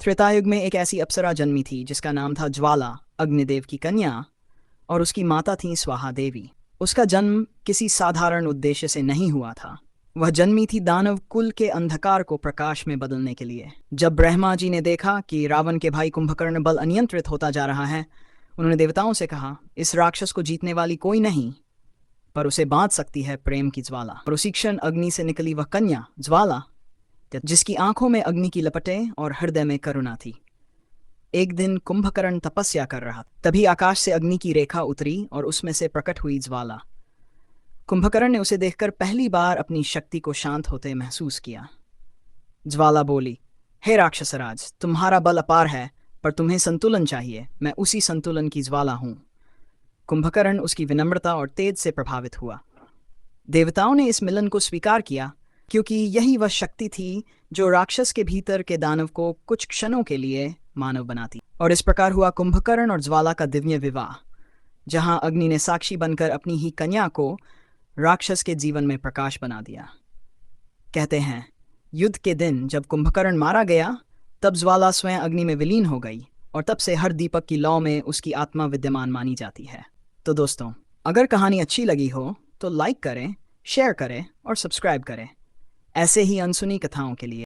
त्रेतायुग में एक ऐसी अप्सरा जन्मी थी जिसका नाम था ज्वाला, अग्निदेव की कन्या, और उसकी माता थी स्वाहा देवी। उसका जन्म किसी साधारण उद्देश्य से नहीं हुआ था। वह जन्मी थी दानव कुल के अंधकार को प्रकाश में बदलने के लिए। जब ब्रह्मा जी ने देखा कि रावण के भाई कुंभकर्ण बल अनियंत्रित होता जा रहा है, उन्होंने देवताओं से कहा, इस राक्षस को जीतने वाली कोई नहीं, पर उसे बांध सकती है प्रेम की ज्वाला। और उसी क्षण अग्नि से निकली वह कन्या ज्वाला, जिसकी आंखों में अग्नि की लपटें और हृदय में करुणा थी। एक दिन कुंभकर्ण तपस्या कर रहा था, तभी आकाश से अग्नि की रेखा उतरी और उसमें से प्रकट हुई ज्वाला। कुंभकर्ण ने उसे देखकर पहली बार अपनी शक्ति को शांत होते महसूस किया। ज्वाला बोली, हे राक्षसराज, तुम्हारा बल अपार है, पर तुम्हें संतुलन चाहिए। मैं उसी संतुलन की ज्वाला हूं। कुंभकर्ण उसकी विनम्रता और तेज से प्रभावित हुआ। देवताओं ने इस मिलन को स्वीकार किया, क्योंकि यही वह शक्ति थी जो राक्षस के भीतर के दानव को कुछ क्षणों के लिए मानव बनाती। और इस प्रकार हुआ कुंभकर्ण और ज्वाला का दिव्य विवाह, जहां अग्नि ने साक्षी बनकर अपनी ही कन्या को राक्षस के जीवन में प्रकाश बना दिया। कहते हैं, युद्ध के दिन जब कुंभकर्ण मारा गया, तब ज्वाला स्वयं अग्नि में विलीन हो गई, और तब से हर दीपक की लौ में उसकी आत्मा विद्यमान मानी जाती है। तो दोस्तों, अगर कहानी अच्छी लगी हो तो लाइक करें, शेयर करें और सब्सक्राइब करें, ऐसे ही अनसुनी कथाओं के लिए।